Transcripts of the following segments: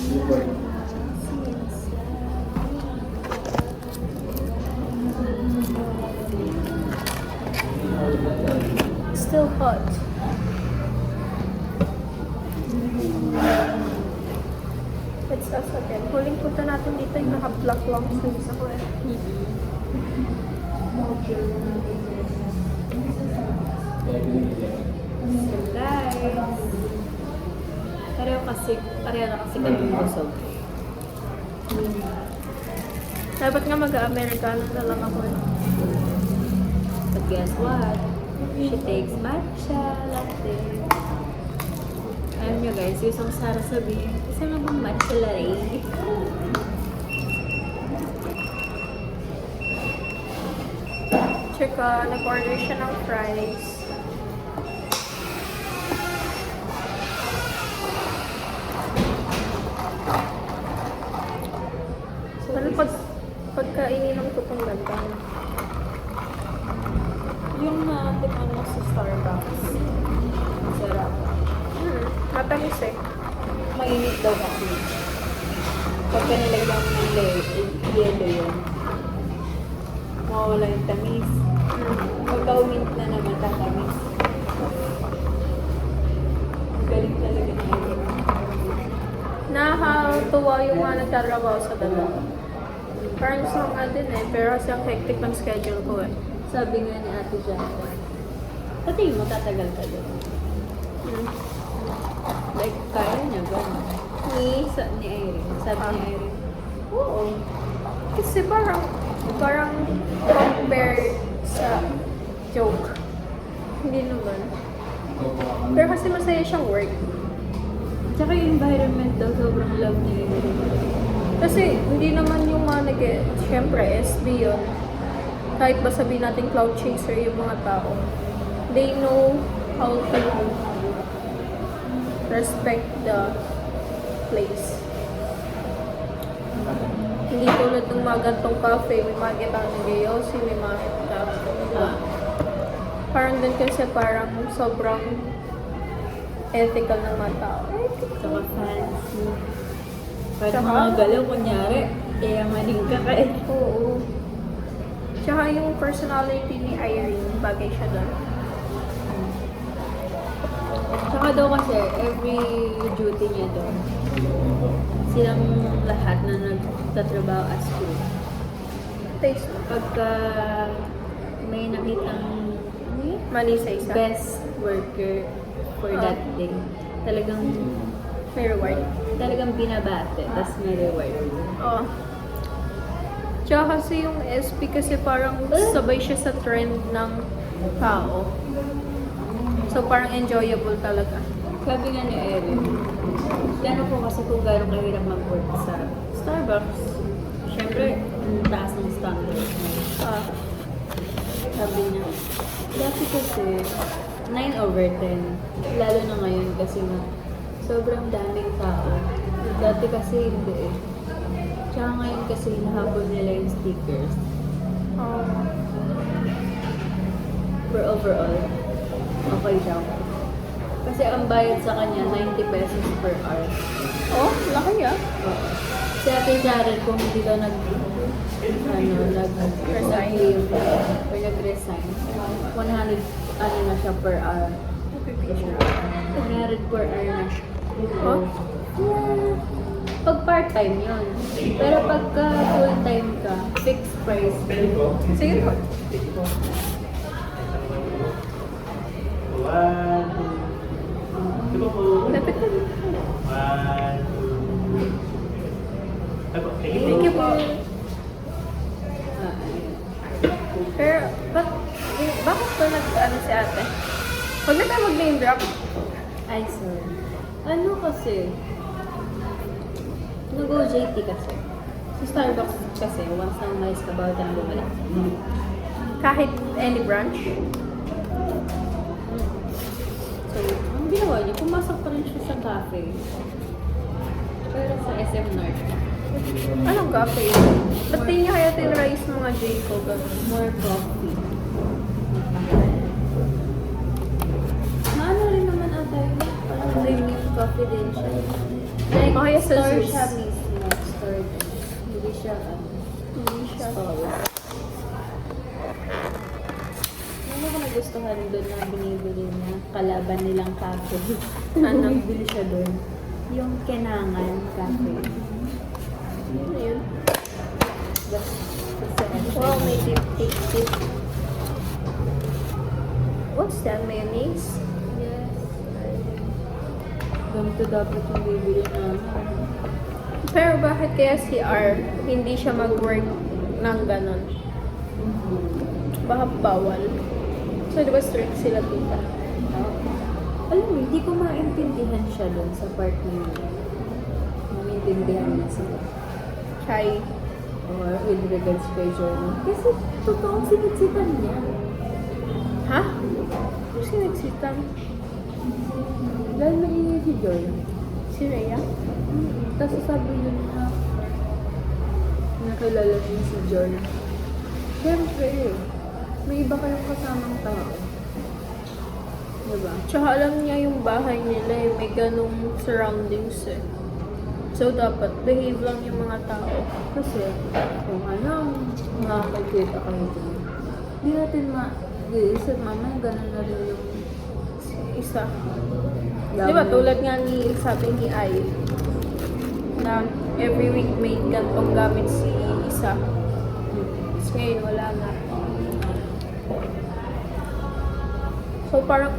Still hot. It's us again. Huling punta natin dito yung naka-black lang sa isa ko eh. So guys, pareho na kasi kami busog. Dapat nga mag-Americano na lang ako eh. But guess what? She takes matcha latte. Alam nyo guys, yung Sara sabihin, isa nga bang matcha latte? Tsaka nag-order siya ng fries. Ano pagka ininom ko itong ganda? Yung natikman mo sa Starbucks. Sarap. Matamis eh. Mainit daw kasi. Pagka nilagyan mo ng yellow yun, mawawala yung tamis. Pagka umint na naman, tatamis. Galing talaga na yun. Nakakatuwa yung mga nagtatrabaho sa dalawa. Parang gusto ko nga din eh, pero kasi ang hectic ng schedule ko eh. Sabi nga ni Ate Jana, pati mo tatagal ka doon. Like, kaya niya gano'n. Ni Irene. Sabi ni Irene, oo. Kasi parang compare sa joke. Hindi naman. Pero kasi masaya siyang work. Tsaka yung environment daw, sobrang love ni Irene. Kasi hindi naman yung mga syempre SB yun. Kahit ba sabihin natin cloud chaser yung mga tao. They know how to respect the place. Hindi tulad ng mga gantong cafe, may makikita ng Giyosi, may makikita parang din kasi parang sobrang ethical ng mga tao. Tsaka fancy. Kahit Tsaka- mga galaw, kunyari, yamanin ka kahit. Oo. Tsaka yung personality ni Irene, bagay siya doon. Tsaka daw kasi, every duty niya doon, silang lahat na nagtatrabaho as crew. Taste Pagka may nakitang mali sa isa. best worker for that day, talagang May reward. binabate, tas may reward. Oo. Tsaka kasi yung SB kasi parang sabay siya sa trend ng tao. So parang enjoyable talaga. Sabi nga ni Erin, plano ko kasi kung gano'ng kahirap mag-work sa Starbucks. Siyempre, ang taas ng standards mo. Sabi niya, dati kasi 9/10. Lalo na ngayon kasi nga, sobrang daming tao. Dati kasi hindi eh. Tsaka ngayon kasi hinahabol nila yung stickers. For overall, okay siya. Kasi ang bayad sa kanya, 90 pesos per hour. Oh, laki ah. Oo. Si Ate Jaren, kung hindi ka nag-resign or nag-resign, 100 na siya per hour. 100 per hour na siya. Huh? Pag part-time yun. Pero pagka full-time ka, fixed price. Sige po. Dapat na. Thank you po. Pero, bakit ba nag-ano si ate? Huwag na tayo mag-name drop. Ay, sir. Ano kasi? Nag-OJT kasi. Sa Starbucks kasi, once na umalis ka, bawal ka na bumalik. Kahit any branch. So, ang ginawa niya, pumasok pa rin siya sa cafe. Pero sa SM North, Anong cafe? Ba't di niya kaya tinrice mga Jacob? more coffee. Maano rin naman ata yun. Parang drinking coffee din siya. Like, O kaya sa store Zeus. siya mismo. Store din. Hindi siya, Hindi siya. store. Ano ko nagustuhan doon na binibili niya? Kalaban nilang cafe. Ano? Bibili siya doon. Yung Kenangan Cafe. Ayun. That's the Wow, may tip. What's that, mayonnaise? Yes. Ganito dapat yung bibili namin. Pero bakit kaya si R hindi siya mag-work ng ganon? Baka bawal. So, di ba strict sila tita? Alam mo, hindi ko maintindihan siya doon sa part na yun. Maintindihan niya sila. Kay, Or with regards kay Johnny. Kasi totoong sinitsitan niya. ha? Siniksitan? Dahil maingay si Joy. Si Rhea? Tapos sabi niya na nakilala niya si Joy. Siyempre, may iba kayong kasamang tao. Diba? Tsaka alam niya yung bahay nila eh, may ganong surroundings eh. So, dapat behave lang yung mga tao. Kasi, kung ano, makakakita kayo dyan. Hindi natin isip, mamaya ganun na rin yung Isa. Di ba, tulad nga ni, sabi ni Ai, na every week may gantong gamit si Isa. Tapos ngayon, wala na. So, parang,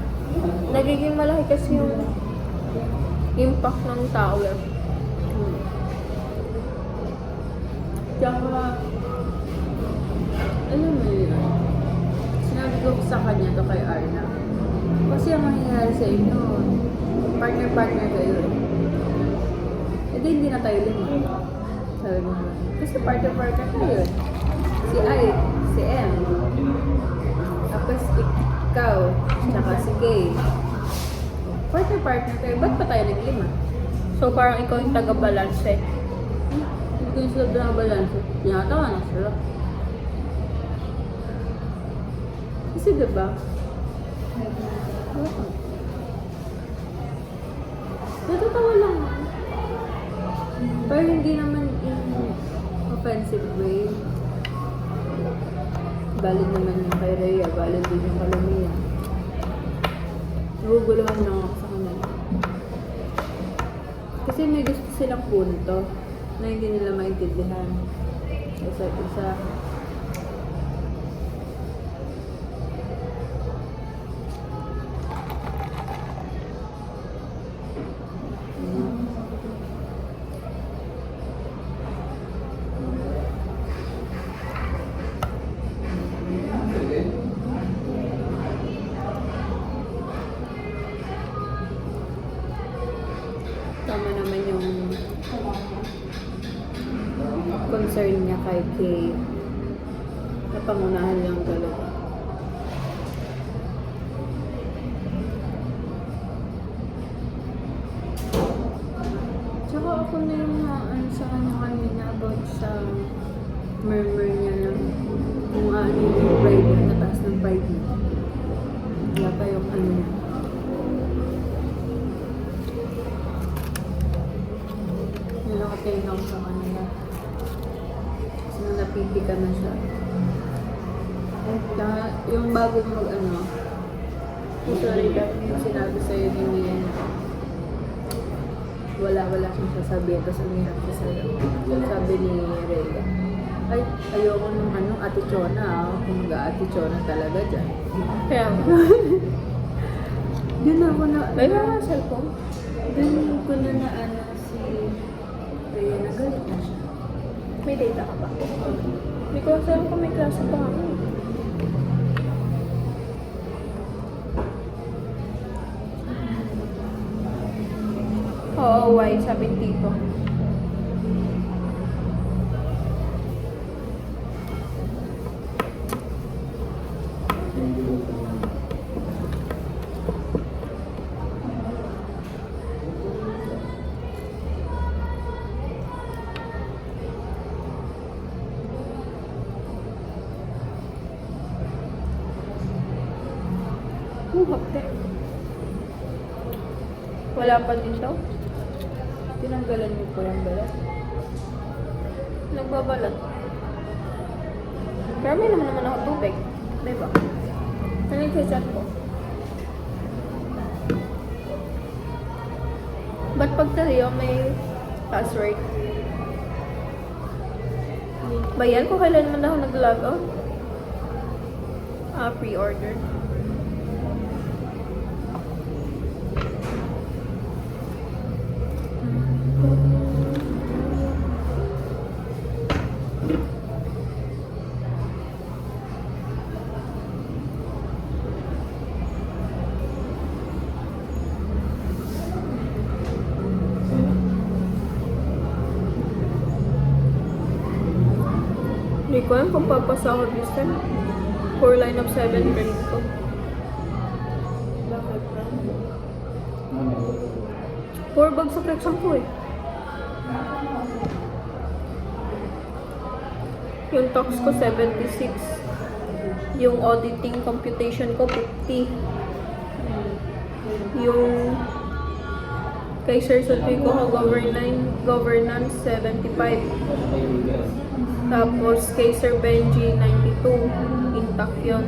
nagiging malaki kasi yung impact ng tao eh. Tsaka, alam mo yun, sinabi ko sa kanya to kay Arna. Kasi ang mangyayari sa inyo, partner-partner kayo. Eh di hindi na tayo lima. Sabi mo, kasi partner-partner kayo. Si I, si M, tapos ikaw, tsaka si Kay. Partner-partner kayo, ba't pa tayo naglima? So, parang ikaw yung taga-balance eh. Hindi ko yung sila binabalance. Tinatawa na sila. Kasi diba? Natatawa lang ako. Pero hindi naman in offensive way. Valid naman yung kay Rhea, valid din yung kay Mia. Naguguluhan lang ako sa kanila. Kasi may gusto silang punto na hindi nila maintindihan. Isa't isa. Tama naman yung concern niya kay Kay. Napangunahan lang talaga. Tsaka ako na yung sa kanya kanina about sa murmur niya na kung ano yung pride niya, nataas ng pride niya. Wala pa yung ano niya. Nilakatain ako sa kanila. Kasi nung napipika na siya. At yung bago mag-ano, sorry ka, yung sinabi sa'yo ni Mia na wala siyang sasabihin, tapos umiyak siya sa'yo. Sabi ni Rhea, ay, ayoko nung Ate Chona kung mag-Ate Chona talaga dyan. Kaya, Yun ako na, may mga cellphone. dun ko na si Rhea, nagalit na siya. May data ka ba? Hindi ko alam kung may klase pa ako. Oo, why? Sabi ni Tito. Hapde. Wala pa din daw. Tinanong Tinanggalan mo po yung balat. Nagbabalat. Pero may naman ako tubig. Diba? Ano yung chat ko? Ba't pag tayo may password? Ba yan? Kung kailan naman ako nag-log out? Pre-order. Hindi ko alam kung papasa ako this time. 4 line of 7 grade ko. Bakit ba? 4 bagsak na exam ko eh. Yung talks ko 76. Yung auditing computation ko 50. Yung kay Sir Sutwi ko governance 75. Tapos kay Sir Benji 92. Intact yun.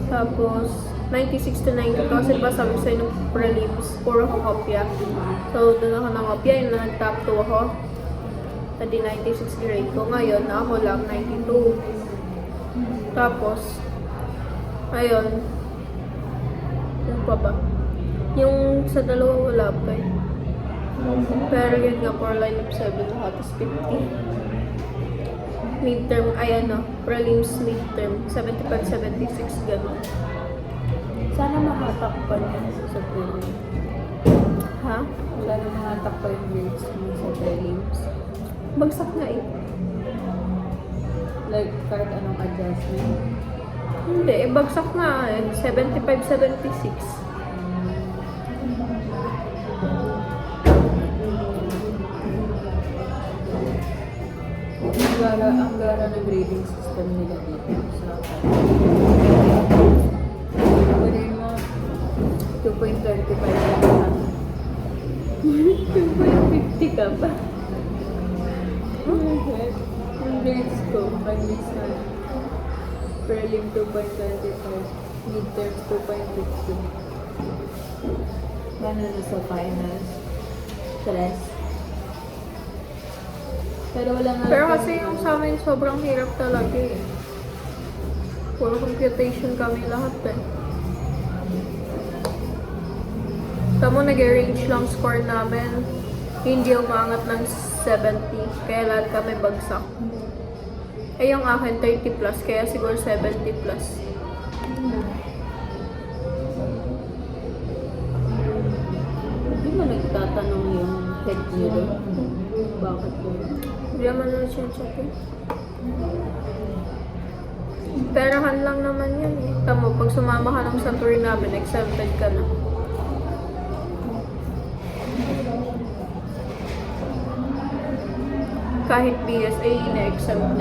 Tapos 96 to 92. Kasi diba sabi ko sa'yo nung prelims, puro ako kopya. So doon ako nangopya, yun na nag-top 2 ako. Tadi 96 grade ko. Ngayon, na ako lang 92. Tapos, ayun. Yung pa ba? Yung sa dalawa wala pa eh. Pero yun nga, 4 line of 7 ako. Tapos 50. Midterm, ay ano, prelims midterm. 75-76, gano'n. Sana makatakpan yan sa prelims. Ha? Sana makatakpan yung grades mo sa prelims. Bagsak na eh. Like, kahit anong adjustment. Hindi, eh, bagsak na eh. 75-76. Ang gara ng grading system nila dito sa pwede mo 2.25 lang. 2.50 ka pa. Okay. Yung grades ko, pag minsan prelim 2.25, midterms 2.50. Gano'n na sa finals. Stress. Pero wala nga. Pero kasi yung sa amin sobrang hirap talaga eh. Puro computation kami lahat eh. Tamo nag-arrange lang score namin. Hindi umangat ng 70. Kaya lahat kami bagsak. Eh yung akin 30 plus. Kaya siguro 70 plus. Hindi mo nagtatanong yung head niyo doon? Bakit yun? Hindi naman na siya check eh. Perahan lang naman yan eh. Tamo, pag sumama ka ng sa tour namin, exempted ka na. Kahit BSA, na-exempt na.